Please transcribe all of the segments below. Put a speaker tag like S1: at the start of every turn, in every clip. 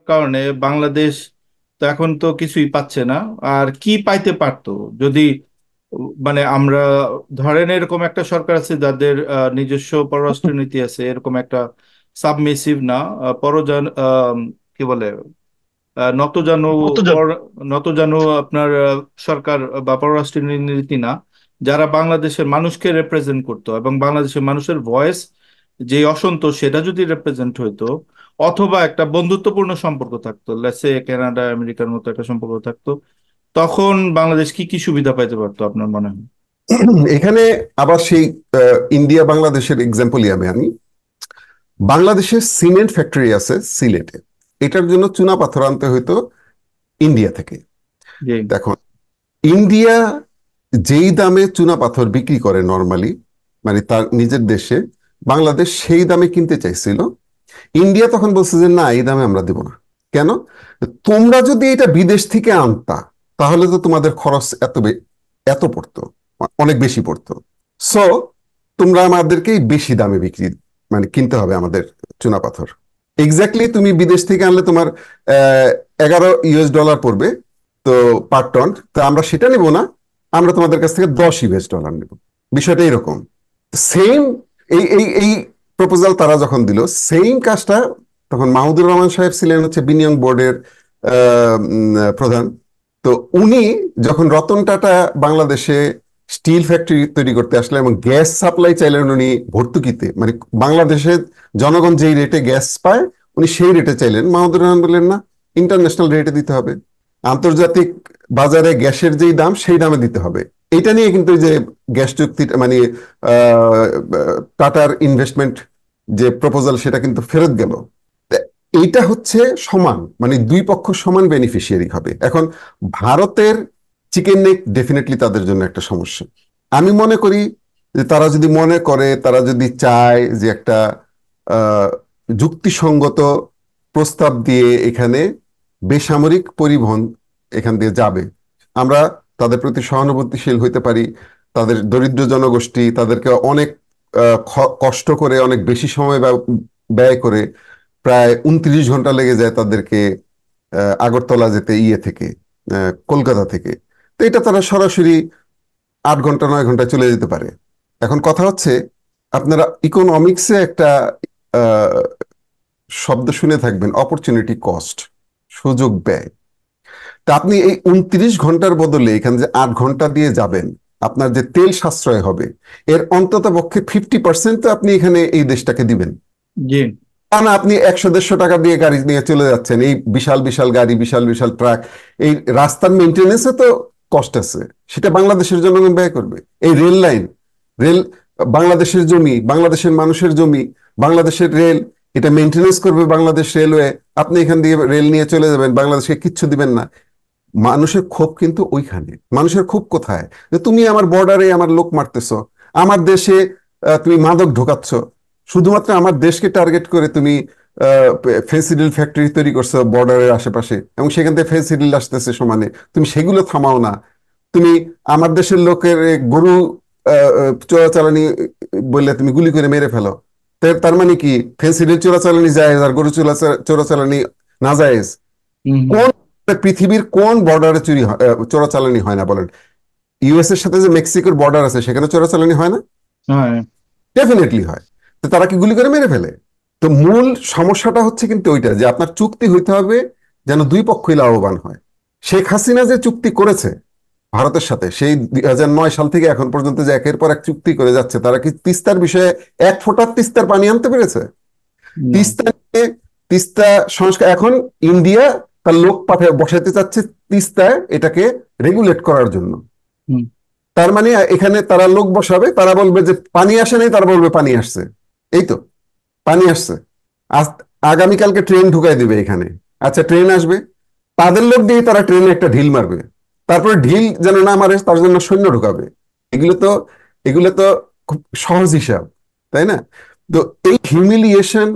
S1: কারণে বাংলাদেশ তো এখন তো কিছুই পাচ্ছে না। আর কি পাইতে পারতো যদি মানে আমরা ধরেন এরকম একটা সরকার আছে যাদের নিজস্ব পররাষ্ট্র নীতি আছে, এরকম একটা সাবমিসিভ না, পরজান কি বলে নতজানু
S2: কতজন?
S1: পর নতজানু আপনার সরকার বা পররাষ্ট্র নীতি না, যারা বাংলাদেশের মানুষকে রিপ্রেজেন্ট করতো এবং বাংলাদেশের মানুষের ভয়েস যে অসন্তোষ সেটা যদি রিপ্রেজেন্ট হইতো, অথবা একটা বন্ধুত্বপূর্ণ সম্পর্ক থাকতো, লেটস সে কানাডা আমেরিকার মতো একটা সম্পর্ক থাকতো, তখন বাংলাদেশ কি কি সুবিধা পাইতে পারতো আপনার মনে হয়?
S2: এখানে আবার সেই ইন্ডিয়া বাংলাদেশের এক্সাম্পলই আমি আনি। বাংলাদেশের সিমেন্ট ফ্যাক্টরি আছে সিলেটে, এটার জন্য চুনা পাথর আনতে হইতো ইন্ডিয়া থেকে।
S1: জি।
S2: দেখুন, ইন্ডিয়া যেই দামে চুনা পাথর বিক্রি করে নর্মালি, মানে তার নিজের দেশে, বাংলাদেশ সেই দামে কিনতে চাইছিল। ইন্ডিয়া তখন বলছে যে না, এই দামে আমরা দেব না। কেন? তোমরা যদি এটা বিদেশ থেকে আনতা তাহলে তো তোমাদের খরচ এত পড়তো, অনেক বেশি পড়তো। সো তোমরা আমাদেরকে বেশি দামে মানে কিনতে হবে আমাদের চুনা পাথর। এক্স্যাক্টলি তুমি বিদেশ থেকে আনলে তোমার 11 US ডলার পড়বে তো পার টন। তো আমরা সেটা নেব না, আমরা তোমাদের কাছ থেকে 10 US ডলার নেব। বিষয়টা এরকম। সেম এই প্রপোজাল তারা যখন দিল, সেম কাজটা তখন মাহমুদুর রহমান সাহেব ছিলেন হচ্ছে বিনিয়োগ বোর্ডের প্রধান। তো উনি যখন রতন টাটা বাংলাদেশে স্টিল ফ্যাক্টরি তৈরি করতে আসলেন এবং গ্যাস সাপ্লাই চাইলেন উনি ভর্তুকিতে, মানে বাংলাদেশের জনগণ যেই রেটে গ্যাস পায় উনি সেই রেটে চাইলেন, মাহমুদুর রহমান বললেন না, ইন্টারন্যাশনাল রেটে দিতে হবে, আন্তর্জাতিক বাজারে গ্যাসের যেই দাম সেই দামে দিতে হবে। এটা নিয়ে কিন্তু এই যে গ্যাস চুক্তি মানে আহ, টাটার ইনভেস্টমেন্ট যে প্রপোজাল সেটা কিন্তু ফেরত গেল। তা এইটা হচ্ছে সমান, মানে দুই পক্ষ সমান বেনিফিশিয়ারি হবে। এখন ভারতের চিকেন নেক ডেফিনেটলি তাদের জন্য একটা সমস্যা। আমি মনে করি যে তারা যদি মনে করে, তারা যদি চায় যে একটা আহ, যুক্তিসঙ্গত প্রস্তাব দিয়ে এখানে বেসামরিক পরিবহন এখান দিয়ে যাবে, আমরা তাদের প্রতি সহানুভূতিশীল হইতে পারি। তাদের দরিদ্র জনগোষ্ঠী, তাদেরকে অনেক কষ্ট করে অনেক বেশি সময় ব্যয় করে, প্রায় 29 ঘন্টা লেগে যায় তাদেরকে আগরতলা যেতে, ইয়ে থেকে, কলকাতা থেকে। তো এটা তারা সরাসরি 8 ঘন্টা 9 ঘন্টায় চলে যেতে পারে। এখন কথা হচ্ছে, আপনারা ইকোনমিক্সে একটা আহ, শব্দ শুনে থাকবেন, অপরচুনিটি কস্ট, সুযোগ ব্যয়। তা আপনি এই 29 ঘন্টার বদলে এখানে যে 8 ঘন্টা দিয়ে যাবেন, আপনার যে তেল সাশ্রয় হবে, এর অন্তত পক্ষে 50% তো আপনি এখানে এই দেশটাকে দিবেন।
S1: জি।
S2: তা না আপনি 100 150 টাকা দিয়ে গাড়ি নিয়ে চলে যাচ্ছেন, এই বিশাল বিশাল গাড়ি, বিশাল বিশাল ট্রাক, এই রাস্তার মেনটেনেন্সে তো কষ্ট আছে, সেটা বাংলাদেশের জনগণ ব্যয় করবে। এই রেল লাইন, রেল, বাংলাদেশের জমি, বাংলাদেশের মানুষের জমি, বাংলাদেশের রেল, এটা মেনটেনেন্স করবে বাংলাদেশ রেলওয়ে। আপনি এখান দিয়ে রেল নিয়ে চলে যাবেন, বাংলাদেশকে কিচ্ছু দিবেন না। মানুষের ক্ষোভ কিন্তু ওইখানে। মানুষের ক্ষোভ কোথায়? যে তুমি আমার বর্ডারে আমার লোক মারতেছো, আমার দেশে তুমি মাদক ঢোকাচ্ছ, শুধুমাত্র আমার দেশকে টার্গেট করে তুমি ফেন্সিডিল ফ্যাক্টরি তৈরি করছো বর্ডারের আশেপাশে, এবং সেখান থেকে ফেন্সিডিল আসতেছে সমানে, তুমি সেগুলো থামাও না। তুমি আমার দেশের লোকের গরু চোরাচালানি বললে তুমি গুলি করে মেরে ফেলো। তার মানে কি ফেন্সিডিল চোরাচালানি জায়েজ আর গরু চোরাচালানি না জায়েজ?
S1: হুম হুম।
S2: কোন পৃথিবীর কোন বর্ডারে চোরাচালানি হয় না বলেন? ইউএস এর সাথে যে মেক্সিকোর বর্ডার আছে সেখানে চোরাচালানি হয় না?
S1: হ্যাঁ।
S2: ডেফিনেটলি হয়। তো তারা কি গুলি করে মেরে ফেলে? তো মূল সমস্যাটা হচ্ছে কিন্তু ওইটা, যে আপনার চুক্তি হইতে হবে যেন দুই পক্ষই লাভবান হয়। শেখ হাসিনা যে চুক্তি করেছে ভারতের সাথে, সেই 2009 সাল থেকে এখন পর্যন্ত যে একের পর এক চুক্তি করে যাচ্ছে, তারা কি তিস্তার বিষয়ে এক ফোঁটা তিস্তার পানি আনতে পেরেছে?
S1: না।
S2: তিস্তা নিয়ে, তিস্তা সংস্কার, এখন ইন্ডিয়া তার লোক পাঠায় বসাইতে চাচ্ছে তিস্তায় এটাকে রেগুলেট করার জন্য।
S1: হুম।
S2: তার মানে এখানে তারা লোক বসাবে, তারা বলবে যে পানি আসে নাই, তারা বলবে পানি আসছে। এই তো, পানি আসছে। আজ আগামীকালকে ট্রেন ঢুকাই দিবে এখানে। আচ্ছা, ট্রেন আসবে, তাদের লোক দিয়ে তারা ট্রেনে একটা ঢিল মারবে, তারপরে ঢিল যেন না মারে তার জন্য সৈন্য ঢুকাবে। এগুলো তো এগুলো তো খুব সহজ হিসাব, তাই না? তো এই হিউমিলিয়েশন,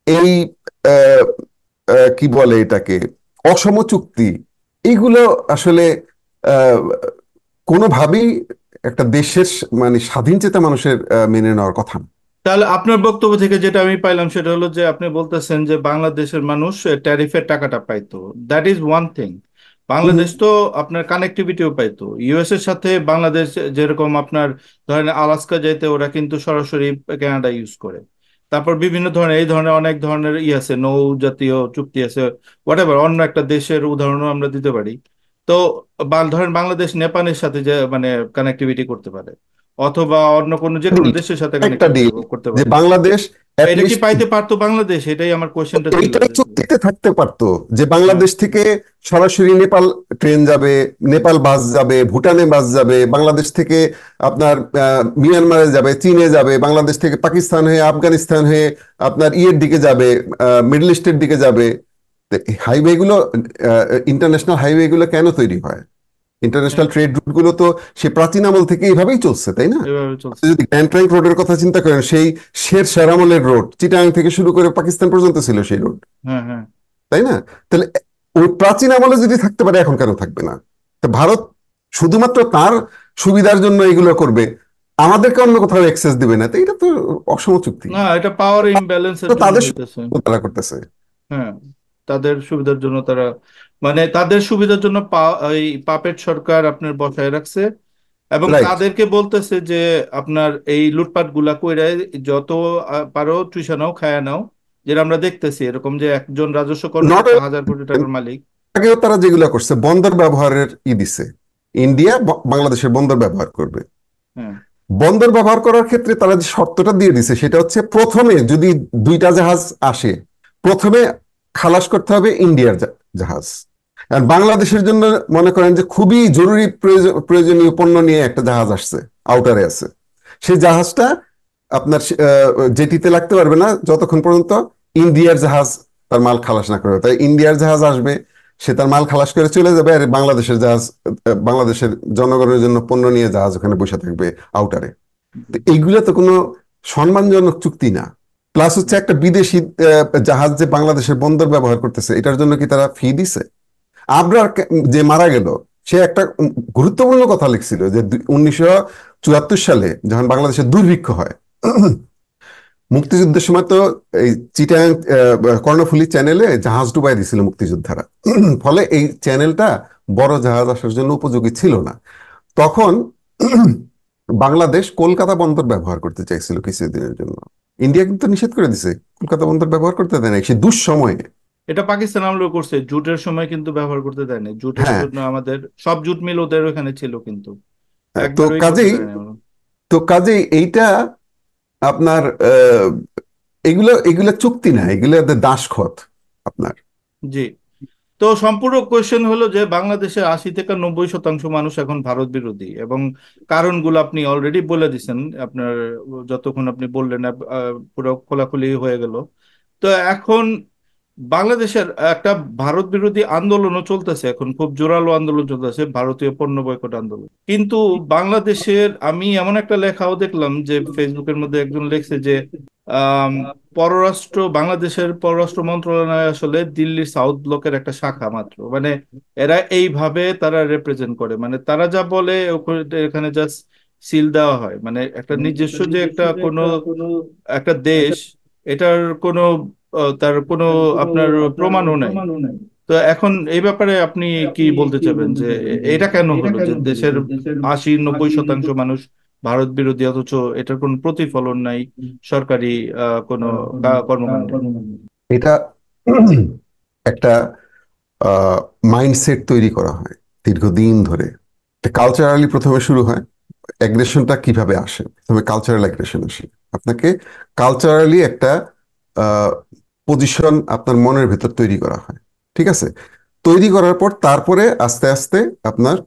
S2: এই আহ, কি বলে এটাকে, অসম চুক্তি, এইগুলো আসলে আহ, কোনোভাবেই একটা দেশের মানে স্বাধীন চেতা মানুষের মেনে নেওয়ার কথা না।
S1: তাহলে আপনার বক্তব্য থেকে যেটা আমি পাইলাম সেটা হলো যে আপনি বলতেছেন যে বাংলাদেশের মানুষ ট্যারিফের টাকাটা পাইতো, দ্যাট ইজ ওয়ান থিং।
S2: হুম।
S1: বাংলাদেশ তো আপনার কানেক্টিভিটিও পাইতো ইউএস এর সাথে। বাংলাদেশ যেরকম আপনার ধরেন আলাস্কা যাইতে ওরা কিন্তু সরাসরি কানাডা ইউজ করে। তারপর বিভিন্ন ধরনের এই ধরনের অনেক ধরনের আছে, নৌ জাতীয় চুক্তি আছে, হোয়াটএভার। অন্য একটা দেশের উদাহরণও আমরা দিতে পারি। তো ধরেন বাংলাদেশ নেপালের সাথে যে মানে কানেক্টিভিটি করতে পারে, অথবা অন্য কোনো যে কোনো দেশের সাথে
S2: একটা
S1: কানেক্টিভিটি
S2: ডিল
S1: করতে
S2: যে
S1: পারে।
S2: বাংলাদেশ
S1: এটা কি
S2: অ্যাটলিস্ট
S1: পাইতে পারতো বাংলাদেশ? এটাই আমার কোশ্চেনটা ছিল
S2: এইটাই
S1: যে।
S2: চুক্তিতে থাকতে পারতো যে
S1: হ্যাঁ,
S2: বাংলাদেশ থেকে সরাসরি নেপাল ট্রেন যাবে, নেপাল বাস যাবে, ভুটানে বাস যাবে, বাংলাদেশ থেকে আপনার মিয়ানমারে যাবে, চীনে যাবে, বাংলাদেশ থেকে পাকিস্তান হয়ে আফগানিস্তান হয়ে আপনার ইয়ের দিকে যাবে, মিডল ইস্টের দিকে যাবে। হাইওয়ে গুলো, ইন্টারন্যাশনাল হাইওয়ে গুলো কেন তৈরি হয়?
S1: হ্যাঁ,
S2: ইন্টারন্যাশনাল ট্রেড রুট গুলো তো সে প্রাচীন আমল থেকে এইভাবেই চলছে, তাই না?
S1: এভাবে
S2: আপনি
S1: চলছে।
S2: যদি গ্র্যান্ড ট্রাঙ্ক রোডের কথা চিন্তা করেন, সেই শের শাহ আমলের রোড চিটাগাং থেকে শুরু করে পাকিস্তান পর্যন্ত ছিল সেই রোড,
S1: হ্যাঁ, হ্যাঁ।
S2: তাই না? তাহলে ওই প্রাচীন আমলে যদি থাকতে পারে, এখন কেন থাকবে না? তো ভারত শুধুমাত্র তার সুবিধার জন্য এগুলো করবে, আমাদেরকে অন্য কোথাও অ্যাক্সেস দিবে না, তো এটা তো অসম চুক্তি।
S1: না, এটা পাওয়ার ইমব্যালেন্সের
S2: তো
S1: জন্য
S2: তাদের
S1: হইতেছে।
S2: সুবিধা তারা করতেছে।
S1: হ্যাঁ, তাদের সুবিধার জন্য তারা, মানে তাদের সুবিধার জন্য এই পাপেট সরকার আপনার বসায় রাখছে। এবং
S2: রাইট।
S1: তাদেরকে বলতেছে যে আপনার এই লুটপাট গুলা কইরা যত পারো চুষা নাও, খায়া নাও। যেটা আমরা দেখতেছি এরকম যে একজন রাজস্ব
S2: নট,
S1: কর্মকর্তা 1,000 কোটি টাকার মালিক।
S2: আগেও তারা যেগুলো করছে বন্দর ব্যবহারের দিছে, ইন্ডিয়া বাংলাদেশের বন্দর ব্যবহার করবে।
S1: হ্যাঁ,
S2: বন্দর ব্যবহার করার ক্ষেত্রে তারা যে শর্তটা দিয়ে দিছে সেটা হচ্ছে, প্রথমে যদি দুইটা জাহাজ আসে, প্রথমে খালাস করতে হবে ইন্ডিয়ার জাহাজ। আর বাংলাদেশের জন্য মনে করেন যে খুবই জরুরি প্রয়োজনীয় পণ্য নিয়ে একটা জাহাজ আসছে, আউটারে আছে, সেই জাহাজটা আপনার জেটিতে লাগতে পারবে না যতক্ষণ পর্যন্ত ইন্ডিয়ার জাহাজ তার মাল খালাস না করবে। তাই ইন্ডিয়ার জাহাজ আসবে, সে তার মাল খালাস করে চলে যাবে, আর বাংলাদেশের জাহাজ, বাংলাদেশের জনগণের জন্য পণ্য নিয়ে জাহাজ ওখানে বসে থাকবে আউটারে। তো এইগুলো তো কোনো সম্মানজনক চুক্তি না। প্লাস হচ্ছে একটা বিদেশি জাহাজ যে বাংলাদেশের বন্দর ব্যবহার করতেছে, এটার জন্য কি তারা ফি দিছে? আবরার যে মারা গেল, সে একটা গুরুত্বপূর্ণ কথা লিখছিল যে 1974 সালে যখন বাংলাদেশের দুর্ভিক্ষ হয়, মুক্তিযুদ্ধের সময় তো এই চিটাগাং কর্ণফুলী চ্যানেলে জাহাজ ডুবাই দিছিল মুক্তিযোদ্ধারা। ফলে এই চ্যানেলটা বড় জাহাজ আসার জন্য উপযোগী ছিল না। তখন বাংলাদেশ কলকাতা বন্দর ব্যবহার করতে চাইছিল কিছুদিনের জন্য, ইন্ডিয়া কিন্তু নিষেধ করে দিছে, কলকাতা বন্দর ব্যবহার করতে দেয় না সে দুঃসময়ে।
S1: এটা পাকিস্তান আমলেও করছে, জুটের সময় কিন্তু ব্যবহার করতে দেয় না। জুটের
S2: হ্যাঁ।
S1: জন্য আমাদের সব জুট মিল ওদের ওখানে ছিল, কিন্তু
S2: তো
S1: একবারই করতে
S2: কাজেই
S1: দেয় না ওরা।
S2: তো কাজেই এইটা আপনার এগুলো এগুলো চুক্তি না, এগুলো দাসখত আপনার।
S1: জি। তো সম্পূর্ণ কোয়েশ্চেন হলো যে বাংলাদেশের 80 থেকে 90% মানুষ এখন ভারত বিরোধী, এবং কারণগুলো আপনি অলরেডি বলে দিছেন আপনার, যতক্ষণ আপনি বললেন পুরো খোলাখুলি হয়ে গেল। তো এখন বাংলাদেশের একটা ভারত বিরোধী আন্দোলনও চলতেছে, এখন খুব জোরালো আন্দোলন চলতেছে, ভারতীয় পণ্য বয়কট আন্দোলন। কিন্তু বাংলাদেশের আমি এমন একটা লেখাও দেখলাম যে ফেসবুকের মধ্যে একজন লিখছে যে আম, বাংলাদেশের পররাষ্ট্র মন্ত্রণালয় আসলে দিল্লির সাউথ ব্লকের একটা শাখা মাত্র। মানে এরা এইভাবে তারা রিপ্রেজেন্ট করে, মানে তারা যা বলে এখানে জাস্ট সিল দেওয়া হয়। মানে একটা নিজস্ব যে একটা কোনো একটা দেশ, এটার কোনো তার কোনো আপনার প্রমাণও নাই। তো এখন এই ব্যাপারে আপনি কি বলতে চাবেন যে এটা কেন হলো যে দেশের 80-90% মানুষ ভারত বিরোধী, অথচ এটার কোনো প্রতিফলন নাই সরকারি কোনো কর্মকাণ্ডে?
S2: এটা একটা মাইন্ডসেট তৈরি করা হয় দীর্ঘদিন ধরে। কালচারালি প্রথমে শুরু হয়, অ্যাগ্রেশনটা কিভাবে আসে, প্রথমে কালচারাল অ্যাগ্রেশন আসে। আপনাকে কালচারালি একটা পজিশন আপনার মনের ভেতর তৈরি করা হয়, ঠিক আছে? তৈরি করার পর তারপরে আস্তে আস্তে আপনার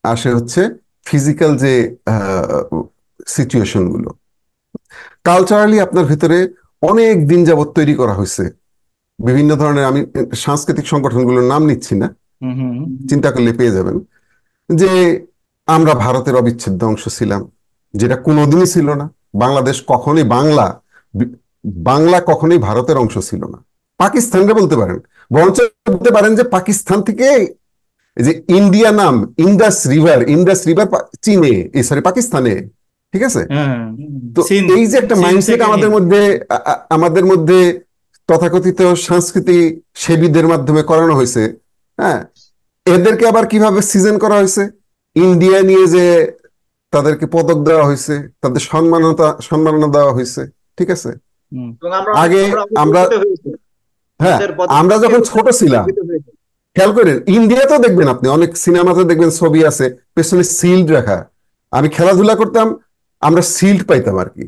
S2: আসে হচ্ছে ফিজিক্যাল যে সিচুয়েশন গুলো। কালচারালি আপনার ভিতরে অনেক দিন যাবত তৈরি করা হয়েছে বিভিন্ন ধরনের, আমি সাংস্কৃতিক সংগঠনগুলোর নাম নিচ্ছি না,
S1: হুম, হুম,
S2: চিন্তা করলে পেয়ে যাবেন, যে আমরা ভারতের অবিচ্ছেদ্য অংশ ছিলাম, যেটা কোনোদিনই ছিল না। বাংলাদেশ কখনোই বি- বাংলা কখনোই ভারতের অংশ ছিল না। পাকিস্তানকে বলতে পারেন, বরঞ্চ বলতে পারেন যে পাকিস্তান থেকে এই যে ইন্ডিয়া নাম, ইন্ডাস রিভার চীনে, এই সরি পাকিস্তানে ঠিক আছে?
S1: হ্যাঁ,
S2: তো
S1: সিন্ধ,
S2: এই যে একটা
S1: সিন্ধ
S2: মাইন্ডসেট
S1: থেকে
S2: আমাদের
S1: নিয়ে।
S2: মধ্যে আমাদের মধ্যে তথাকথিত সংস্কৃতি সেবীদের মাধ্যমে করানো হয়েছে। হ্যাঁ, এদেরকে আবার কিভাবে সিজন করা হয়েছে, ইন্ডিয়া নিয়ে যে তাদেরকে পদক দেওয়া হয়েছে, তাদের সম্মাননা দেওয়া হয়েছে। ঠিক আছে?
S1: হুম।
S3: এবং আমরা
S2: আগে
S3: আমরা অনেক
S2: আমরা,
S3: গর্বিত হয়েছি
S2: হ্যাঁ,
S3: আমাদের
S2: আমরা
S3: পদককে
S2: যখন ছোট ছিলাম,
S3: গর্বিত হয়েছি।
S2: খেয়াল করেন ইন্ডিয়াতেও দেখবেন আপনি অনেক সিনেমাতে দেখবেন ছবি আছে পেছনে শিল্ড রাখা। আমি খেলাধুলা করতাম, আমরা শিল্ড পাইতাম আর কি।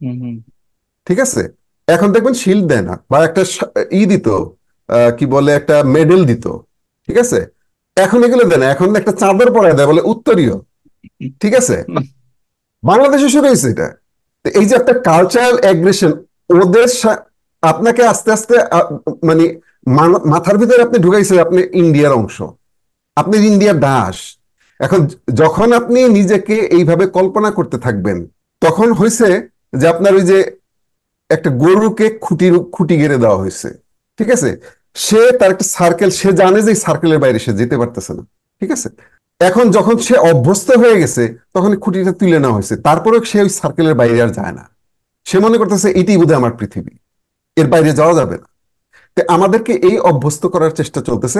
S1: হুম। হুম।
S2: ঠিক আছে? এখন দেখবেন শিল্ড দেয় না, বা একটা দিত, কি বলে, একটা মেডেল দিত। ঠিক আছে? এখন এগুলো দেয় না, এখন একটা চাদর পরায় দেয়, বলে উত্তরীয়। ঠিক আছে?
S1: হুম।
S2: বাংলাদেশে শুরু হয়েছে এটা। তো এই যে একটা কালচারাল অ্যাগ্রেশন, ওদের আপনাকে আস্তে আস্তে মানে মাথার ভিতরে আপনি ঢুকাইছে আপনি ইন্ডিয়ার অংশ, আপনি ইন্ডিয়ার দাস। এখন যখন আপনি নিজেকে এইভাবে কল্পনা করতে থাকবেন, তখন হয়েছে যে আপনার ওই যে একটা গরুকে খুঁটি গেড়ে দেওয়া হয়েছে। ঠিক আছে? সে তার একটা সার্কেল, সে জানে যে সার্কেলের বাইরে সে যেতে পারতেছে না। ঠিক আছে? এখন যখন সে অভ্যস্ত হয়ে গেছে, তখন খুঁটিটা তুলে নেওয়া হয়েছে, তারপরেও সে ওই সার্কেলের বাইরে আর যায় না। সে মনে করতেছে এটি বোধহয় আমার পৃথিবী, এর বাইরে যাওয়া যাবে না। তো আমাদেরকে এই অভ্যস্ত করার চেষ্টা চলতেছে।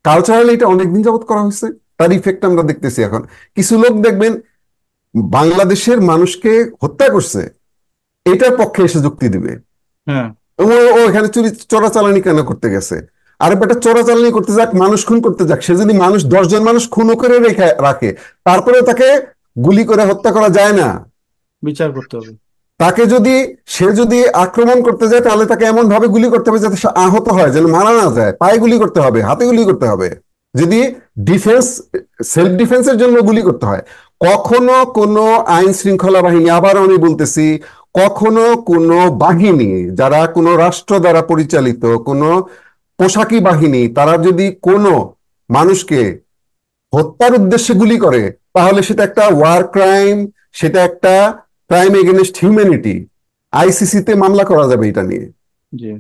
S2: কালচারালি এটা অনেকদিন যাবত করা হয়েছে, তার ইফেক্ট আমরা দেখতেছি এখন। কিছু লোক দেখবেন বাংলাদেশের মানুষকে হত্যা করছে, এটার পক্ষে এসে যুক্তি দিবে।
S1: হ্যাঁ।
S2: ও ও এখানে চোরাচালানি কেন করতে গেছে? আরে বেটা, চোরাচালানি করতে যাক, মানুষ খুন করতে যাক, সে যদি 10 জন মানুষ খুন করে রাখে, তারপরে তাকে গুলি করে হত্যা করা যায় না।
S1: বিচার করতে হবে।
S2: তাকে যদি, সে যদি আক্রমণ করতে যায়, তাহলে তাকে এমন ভাবে গুলি করতে হবে যাতে সে আহত হয়, যেন মারা না যায়। পায়ে গুলি করতে হবে, হাতে গুলি করতে হবে। যদি ডিফেন্স, সেলফ ডিফেন্সের জন্য গুলি করতে হয়। কখনো কোনো আইন শৃঙ্খলা বাহিনী, আবার আমি বলতেছি, কখনো কোনো বাহিনী, যারা কোনো রাষ্ট্র দ্বারা পরিচালিত কোনো পোশাকি বাহিনী, তারা যদি কোনো মানুষকে হত্যার উদ্দেশ্যে গুলি করে, তাহলে সেটা একটা ওয়ার ক্রাইম, সেটা একটা ক্রাইম এগেনস্ট হিউম্যানিটি। আইসিসিতে মামলা করা যাবে এটা নিয়ে।
S1: জি।